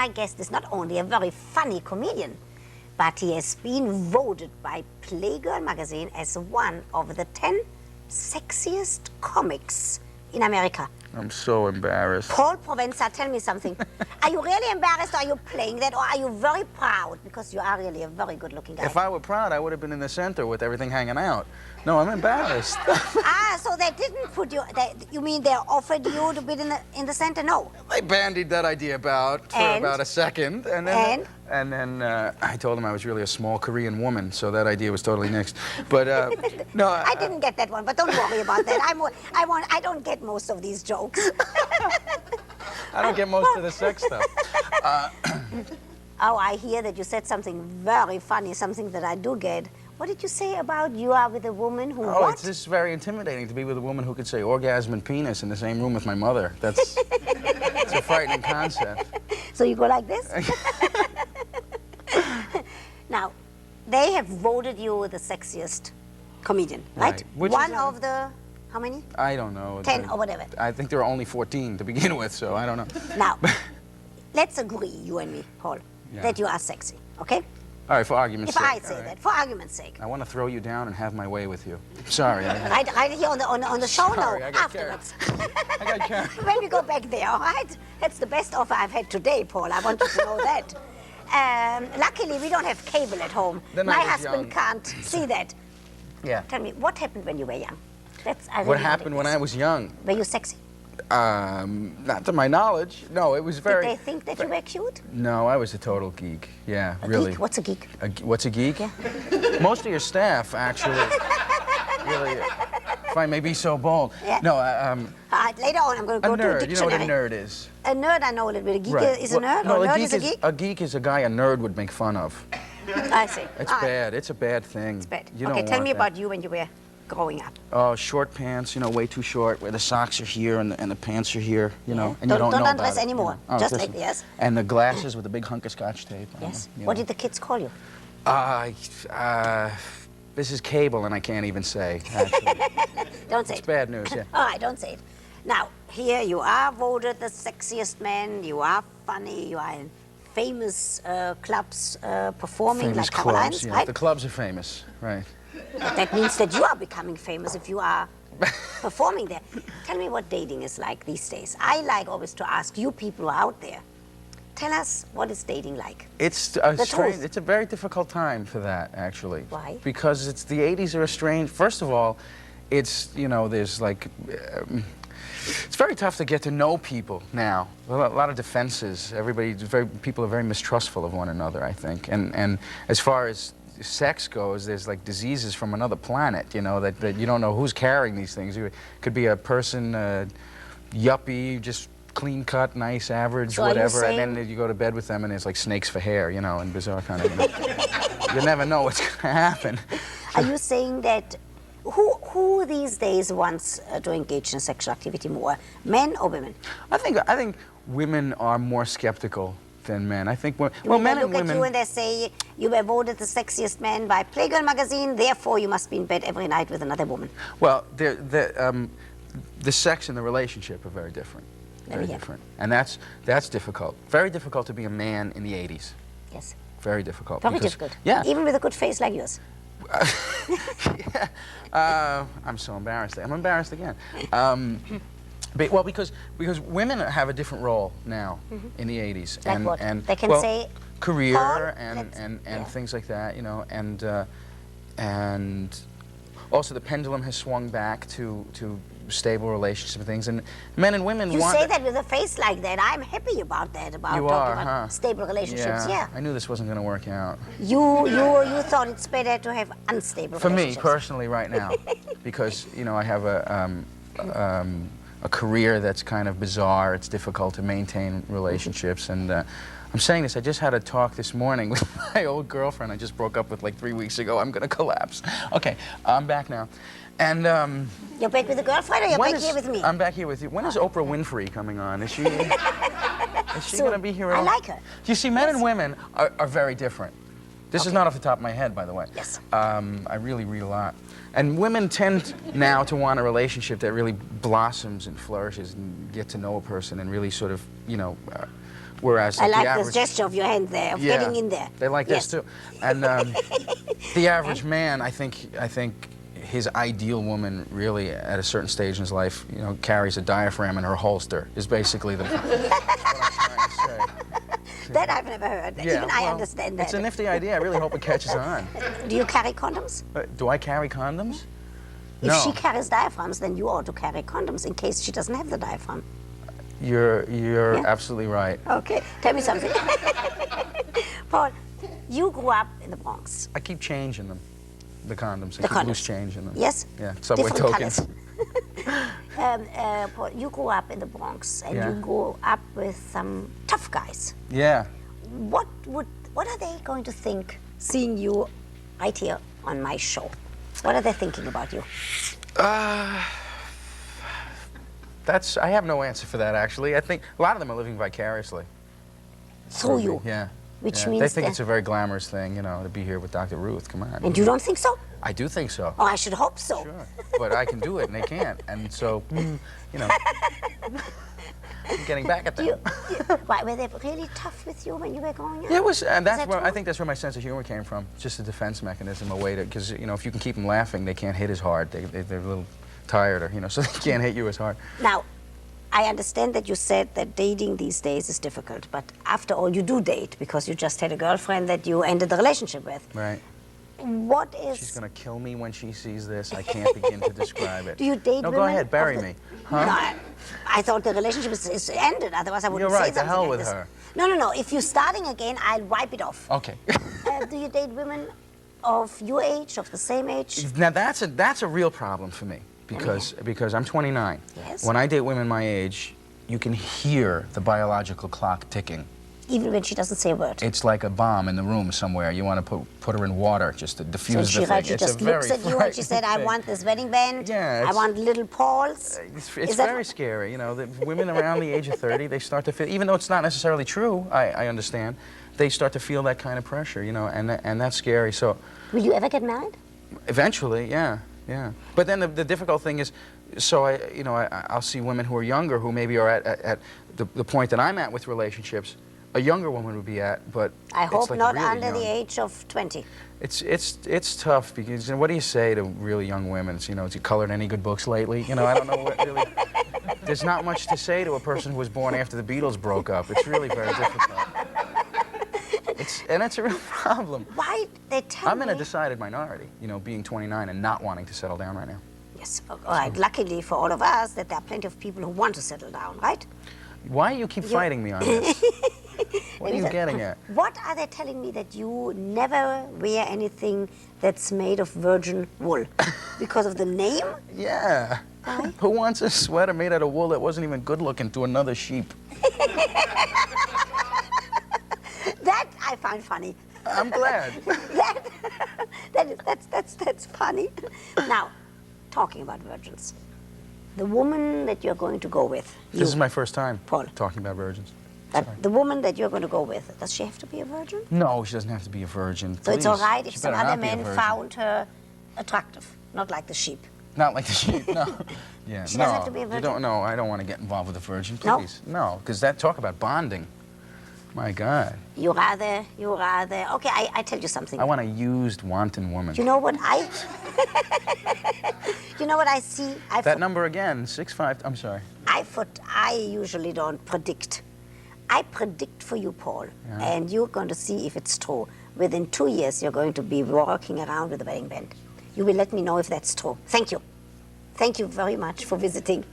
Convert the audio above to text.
my guest is not only a very funny comedian, but he has been voted by Playboy magazine as one of the 10 sexiest comics in America. I'm so embarrassed. Paul Provenza, tell me something. Are you really embarrassed, or are you playing that, or are you very proud? Because you are really a very good-looking guy. If I were proud, I would have been in the center with everything hanging out. No, I'm embarrassed. So they didn't put you, you mean they offered you to be in the center? No. They bandied that idea about for about a second, and then I told them I was really a small Korean woman, so that idea was totally nixed. But no, I didn't get that one, but don't worry about that. I don't get most of these jokes. I don't get most of the sex stuff. Oh, I hear that you said something very funny, something that I do get. What did you say about you are with a woman who what? It's just very intimidating to be with a woman who could say orgasm and penis in the same room with my mother. That's it's a frightening concept. So you go like this? Now, they have voted you the sexiest comedian, right? One of the, how many? I don't know. 10 or whatever. I think there are only 14 to begin with, so I don't know. Now, let's agree, you and me, Paul, that you are sexy, okay? All right, for argument's sake. If I say that, for argument's sake. I want to throw you down and have my way with you. Sorry. Right here on the show now, afterwards. I got carried. When we go back there, all right? That's the best offer I've had today, Paul. I want you to know that. Luckily, we don't have cable at home. My husband can't see that. Yeah. Tell me, what happened when you were young? What happened when I was young? Were you sexy? Not to my knowledge. No, it was very... Did they think that you were cute? No, I was a total geek. Yeah, really. Geek? What's a geek? What's a geek? Yeah. Most of your staff, actually, really, if I may be so bold. Yeah. No, later on, I'm going to go to a dictionary. You know what a nerd is? A nerd, I know a little bit. A geek is a nerd? No, or a nerd is a geek? A geek is a guy a nerd would make fun of. I see. It's bad. It's a bad thing. It's bad. You okay, tell me about you when you were growing up. Oh, short pants, you know, way too short, where the socks are here and the pants are here, you know, and don't, you don't know undress about it, anymore. You know? Just like this. And the glasses with the big hunk of Scotch tape. Yes. What did the kids call you? This is cable, and I can't even say, actually. Don't say it. It's bad news, yeah. All right, don't say it. Now, here you are voted the sexiest man, you are funny, you are in famous clubs performing, famous like clubs, Caroline's, yeah. right? The clubs are famous, right. But that means that you are becoming famous if you are performing there. Tell me what dating is like these days. I like always to ask you people who are out there, tell us what is dating like. It's it's a very difficult time for that, actually. Why? Because the 80s are a strange, first of all, it's, you know, there's like, it's very tough to get to know people now. A lot of defenses. People are very mistrustful of one another, I think. And as far as sex goes, there's like diseases from another planet, you know, that you don't know who's carrying these things. It could be a person, yuppie, just clean cut, nice, average, so whatever, and then you go to bed with them and it's like snakes for hair, you know, and bizarre kind of, you know. You never know what's going to happen. Are you saying that who these days wants to engage in sexual activity more, men or women? I think women are more skeptical than men. I think men and women. They look at you and they say you were voted the sexiest man by Playboy magazine, therefore you must be in bed every night with another woman. Well, the sex and the relationship are very different. Very different, and that's difficult. Very difficult to be a man in the 80s. Yes. Very difficult. Very difficult. Yeah. Even with a good face like yours. Yeah. I'm so embarrassed. I'm embarrassed again. Well, because women have a different role now in the 80s. Like what? They can say career and things like that, you know, and also the pendulum has swung back to stable relationships and things, and men and women want... You say that with a face like that. I'm happy about that, about talking about stable relationships. Yeah. I knew this wasn't going to work out. You thought it's better to have unstable relationships. For me, personally, right now, because, you know, I have a career that's kind of bizarre. It's difficult to maintain relationships, and I'm saying this, I just had a talk this morning with my old girlfriend I just broke up with like 3 weeks ago. I'm going to collapse. Okay, I'm back now. And you're back with a girlfriend, or you're back here with me? I'm back here with you. When is Oprah Winfrey coming on? Is she going to be here at all? I like her. Do you see, men and women are very different. This is not off the top of my head, by the way. Yes. I really read a lot. And women tend now to want a relationship that really blossoms and flourishes and get to know a person and really sort of, you know, Whereas I the like average, this gesture of your hand there, of getting in there. They like Yes. this too. And the average man, I think his ideal woman really at a certain stage in his life, you know, carries a diaphragm in her holster, is basically the what I'm trying to say. That I've never heard. Yeah, Even I well, understand that. It's a nifty idea. I really hope it catches on. Do you carry condoms? Do I carry condoms? If No. she carries diaphragms, then you ought to carry condoms in case she doesn't have the diaphragm. You're Yeah. absolutely right. Okay, tell me something. Paul, you grew up in the Bronx. I keep changing them, the condoms. I The keep condoms. loose change in them. Yes? Yeah, subway Different tokens. colors. Paul, you grew up in the Bronx, and Yeah. you grew up with some tough guys. Yeah. What are they going to think seeing you right here on my show? What are they thinking about you? I have no answer for that, actually. I think a lot of them are living vicariously. Through you. Yeah. Which Yeah. means they think that- it's a very glamorous thing, you know, to be here with Dr. Ruth. Come on. And you don't think so? I do think so. Oh, I should hope so. Sure. But I can do it, and they can't. And so, you know, I'm getting back at them. Why, were they really tough with you when you were growing up? Yeah, it was, and that's that where true? I think that's where my sense of humor came from. Just a defense mechanism, a way to, because you know, if you can keep them laughing, they can't hit as hard. They're a little tired, or you know, so they can't hit you as hard. Now, I understand that you said that dating these days is difficult, but after all, you do date because you just had a girlfriend that you ended the relationship with. Right. What is... She's gonna kill me when she sees this. I can't begin to describe it. Do you date No, women go ahead, bury of the- me. Huh? No, I thought the relationship is ended, otherwise I wouldn't You're say right, something the hell like with this. her. No. If you're starting again, I'll wipe it off. Okay. Do you date women of your age, of the same age? Now that's a real problem for me because I'm 29. Yes. When I date women my age, you can hear the biological clock ticking. Even when she doesn't say a word. It's like a bomb in the room somewhere. You want to put her in water just to diffuse So the she, thing. right, she It's a just looks very at you and she said, I frightening want this wedding band. Yeah, I it's- want little Pauls. It's Is that- very scary, you know. The women around the age of 30, they start to feel, even though it's not necessarily true, I understand, they start to feel that kind of pressure, you know, and that's scary. So Will you ever get married? eventually, yeah. But then the difficult thing is, so I'll see women who are younger who maybe are at the point that I'm at with relationships. A younger woman would be at, but I it's hope like not really under young. the age of 20. It's tough because what do you say to really young women? It's, you know, have you colored any good books lately? You know, I don't know what really. There's not much to say to a person who was born after the Beatles broke up. It's really very difficult. And it's a real problem. Why they tell I'm in me... a decided minority, you know, being 29 and not wanting to settle down right now. Yes, all right. Luckily for all of us that there are plenty of people who want to settle down, right? Why do you keep fighting me on this? What are you getting at? What are they telling me that you never wear anything that's made of virgin wool? Because of the name? Yeah. Why? Who wants a sweater made out of wool that wasn't even good looking to another sheep? That I find funny. I'm glad. That's funny. Now, talking about virgins, the woman that you're going to go with, This is my first time Paul. talking about virgins. the woman that you're going to go with, does she have to be a virgin? No, she doesn't have to be a virgin. So it's all right if She some better other not be a man virgin. found her attractive, not like the sheep. Not like the sheep, no. Yeah, She no. doesn't have to be a You virgin? don't know. I don't want to get involved with a virgin, No? please. No, because that talk about bonding. My God. You rather, okay, I tell you something. I want a used, wanton woman. You know what I, you know what I see? That number again, 6'5", I'm sorry. I usually don't predict. I predict for you, Paul, and you're going to see if it's true. Within 2 years, you're going to be walking around with a wedding band. You will let me know if that's true. Thank you. Thank you very much for visiting.